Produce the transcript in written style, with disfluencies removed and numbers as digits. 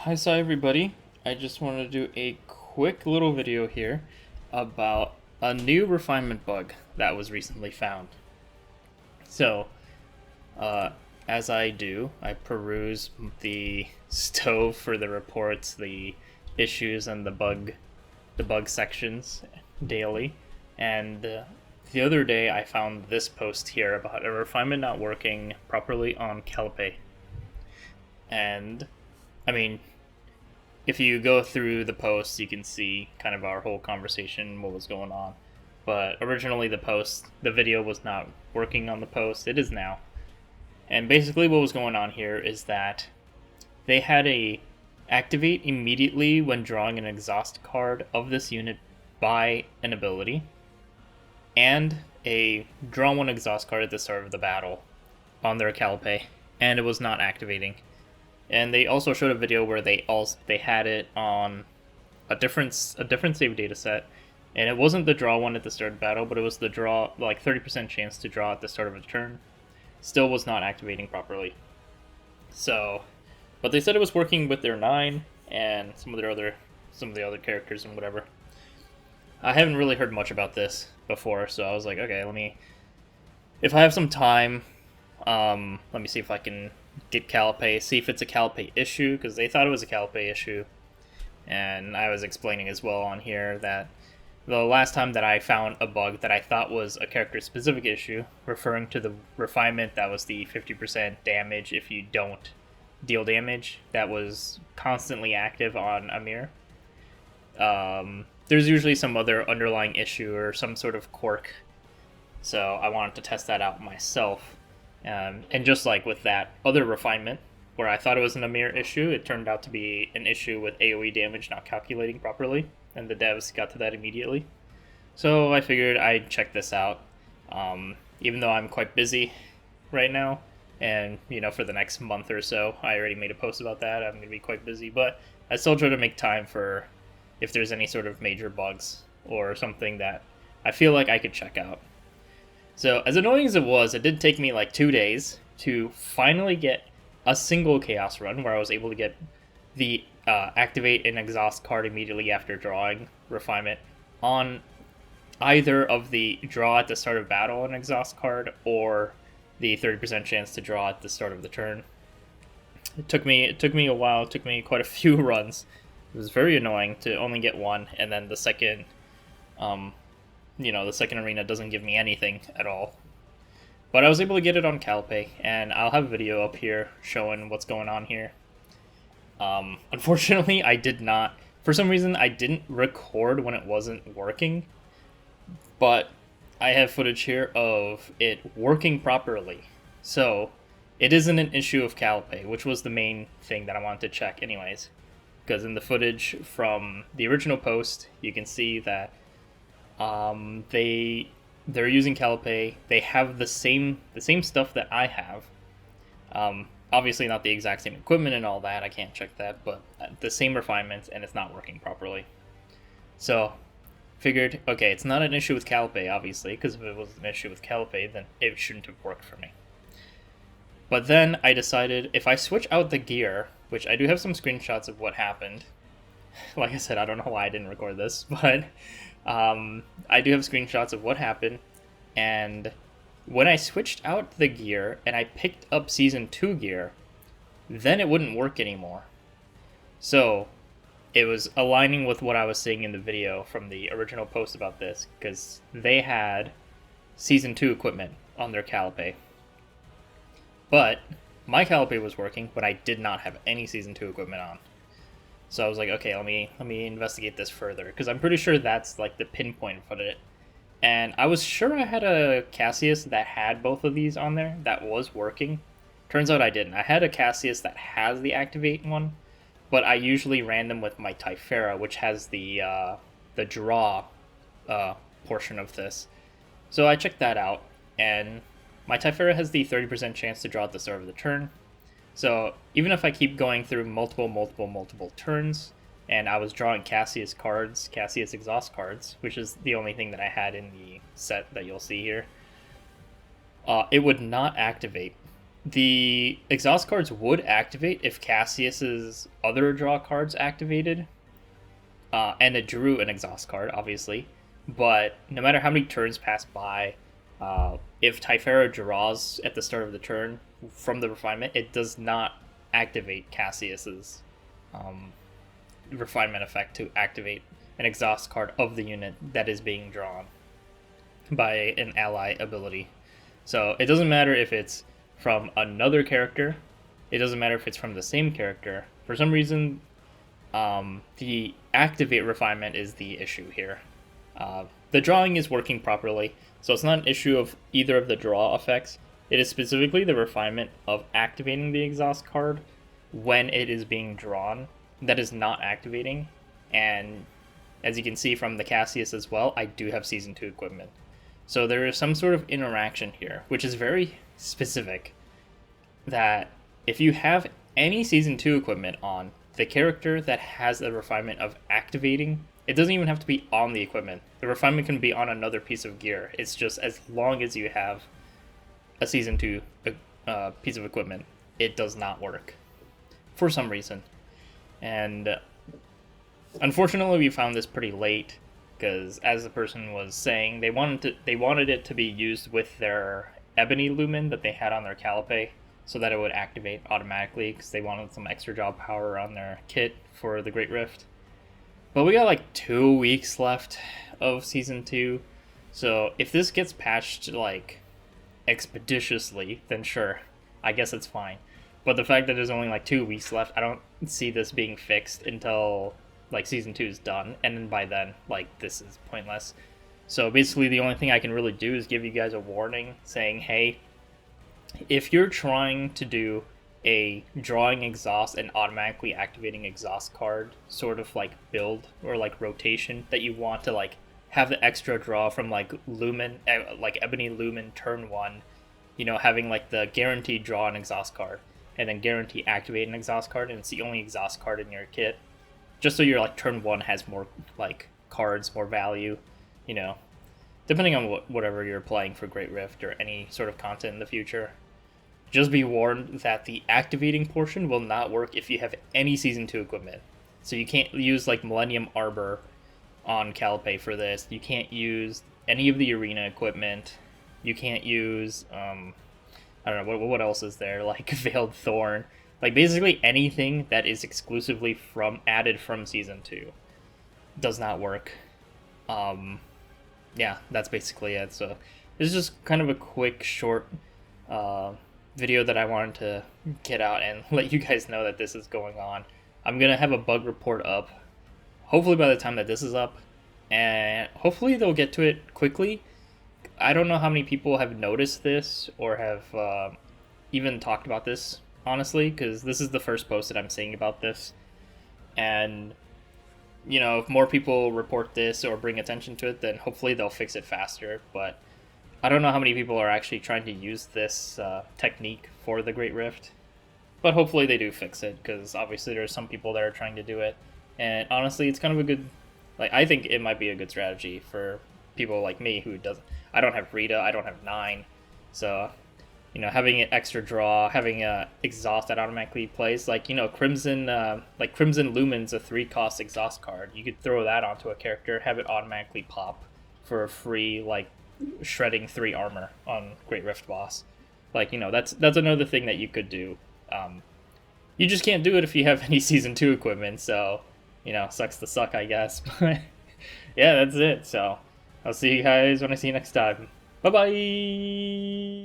Hi, everybody. I just wanted to do a quick little video here about a new refinement bug that was recently found. So, uh, as I do, I peruse the stove for the reports, the issues, and the bug sections daily. And the other day, I found this post here about a refinement not working properly on Calpe. And I mean, if you go through the post, you can see kind of our whole conversation, what was going on. But originally, the video was not working on the post. It is now. And basically, what was going on here is that they had a activate immediately when drawing an exhaust card of this unit by an ability, and a draw one exhaust card at the start of the battle on their Calpe, and it was not activating. And they also showed a video where they had it on a different save data set, and it wasn't the draw one at the start of battle, but it was the draw, like 30% chance to draw at the start of a turn. Still was not activating properly. So, but they said it was working with their 9 and some of the other characters and whatever. I haven't really heard much about this before, so I was like, okay, if I have some time, let me see if I can get Calpe, see if it's a Calpe issue, because they thought it was a Calpe issue. And I was explaining as well on here that the last time that I found a bug that I thought was a character-specific issue, referring to the refinement that was the 50% damage if you don't deal damage, that was constantly active on Amir. There's usually some other underlying issue or some sort of quirk, so I wanted to test that out myself. And just like with that other refinement, where I thought it was an Amir issue, it turned out to be an issue with AoE damage not calculating properly, and the devs got to that immediately. So I figured I'd check this out, even though I'm quite busy right now, and for the next month or so, I already made a post about that. I'm going to be quite busy, but I still try to make time for if there's any sort of major bugs or something that I feel like I could check out. So, as annoying as it was, it did take me like 2 days to finally get a single Chaos run where I was able to get the activate an exhaust card immediately after drawing Refinement on either of the draw at the start of battle an exhaust card or the 30% chance to draw at the start of the turn. It took me a while, it took me quite a few runs. It was very annoying to only get one, and then the second the second arena doesn't give me anything at all. But I was able to get it on Calpe, and I'll have a video up here showing what's going on here. Unfortunately, I did not, for some reason, I didn't record when it wasn't working, but I have footage here of it working properly. So, it isn't an issue of Calpe, which was the main thing that I wanted to check anyways. Because in the footage from the original post, you can see that they're using Calpe. They have the same stuff that I have. Obviously not the exact same equipment and all that. I can't check that, but the same refinements, and it's not working properly. So figured, okay, it's not an issue with Calpe, obviously, because if it was an issue with Calpe, then it shouldn't have worked for me. But then I decided if I switch out the gear, which I do have some screenshots of what happened. Like I said, I don't know why I didn't record this, but I do have screenshots of what happened, and when I switched out the gear and I picked up Season 2 gear, then it wouldn't work anymore. So, it was aligning with what I was seeing in the video from the original post about this, because they had Season 2 equipment on their Calpe. But my Calpe was working, but I did not have any Season 2 equipment on. So I was like, okay, let me investigate this further, because I'm pretty sure that's like the pinpoint for it. And I was sure I had a Cassius that had both of these on there that was working. Turns out I didn't. I had a Cassius that has the activate one, but I usually ran them with my Typhera, which has the draw portion of this. So I checked that out, and my Typhera has the 30% chance to draw at the start of the turn. So even if I keep going through multiple turns, and I was drawing Cassius cards, Cassius exhaust cards, which is the only thing that I had in the set that you'll see here, it would not activate The exhaust cards would activate if Cassius's other draw cards activated, and it drew an exhaust card, obviously. But no matter how many turns pass by, if Typhara draws at the start of the turn from the refinement, it does not activate Cassius's um, refinement effect to activate an exhaust card of the unit that is being drawn by an ally ability. So it doesn't matter if it's from another character, it doesn't matter if it's from the same character. For some reason, the activate refinement is the issue here. The drawing is working properly, so it's not an issue of either of the draw effects. It is specifically the refinement of activating the exhaust card when it is being drawn that is not activating. And as you can see from the Cassius as well, I do have Season 2 equipment. So there is some sort of interaction here, which is very specific, that if you have any Season 2 equipment on, the character that has the refinement of activating, it doesn't even have to be on the equipment. The refinement can be on another piece of gear. It's just as long as you have a Season 2 piece of equipment, it does not work for some reason. And unfortunately, we found this pretty late, because as the person was saying, they wanted it to be used with their ebony lumen that they had on their calipe, so that it would activate automatically, because they wanted some extra job power on their kit for the Great Rift. But we got like 2 weeks left of Season 2, so if this gets patched like expeditiously, then sure, I guess it's fine. But the fact that there's only like 2 weeks left, I don't see this being fixed until like Season 2 is done, and then by then, like, this is pointless. So basically the only thing I can really do is give you guys a warning saying, hey, if you're trying to do a drawing exhaust and automatically activating exhaust card sort of like build or like rotation that you want to like have the extra draw from like lumen, like ebony lumen turn 1, you know, having like the guaranteed draw an exhaust card and then guarantee activate an exhaust card, and it's the only exhaust card in your kit, just so your like turn 1 has more like cards, more value, you know, depending on whatever you're playing for Great Rift or any sort of content in the future. Just be warned that the activating portion will not work if you have any Season 2 equipment. So you can't use like Millennium Arbor on Calipe for this. You can't use any of the arena equipment. You can't use, I don't know, what else is there? Like Veiled Thorn. Like basically anything that is exclusively added from Season 2 does not work. Yeah, that's basically it. So this is just kind of a quick, short video that I wanted to get out and let you guys know that this is going on. I'm gonna have a bug report up, hopefully by the time that this is up, and hopefully they'll get to it quickly. I don't know how many people have noticed this or have even talked about this, honestly, because this is the first post that I'm seeing about this. And you know, if more people report this or bring attention to it, then hopefully they'll fix it faster. But I don't know how many people are actually trying to use this technique for the Great Rift. But hopefully they do fix it, because obviously there's some people that are trying to do it. And honestly, it's kind of a good, like, I think it might be a good strategy for people like me who doesn't, I don't have Rita, I don't have 9. So, you know, having an extra draw, having a exhaust that automatically plays, like, you know, Crimson Lumen's a 3-cost exhaust card. You could throw that onto a character, have it automatically pop for a free, like, shredding 3 armor on Great Rift boss. Like, you know, that's another thing that you could do. You just can't do it if you have any Season 2 equipment, so, you know, sucks to suck, I guess. But yeah, that's it. So I'll see you guys when I see you next time. Bye-bye!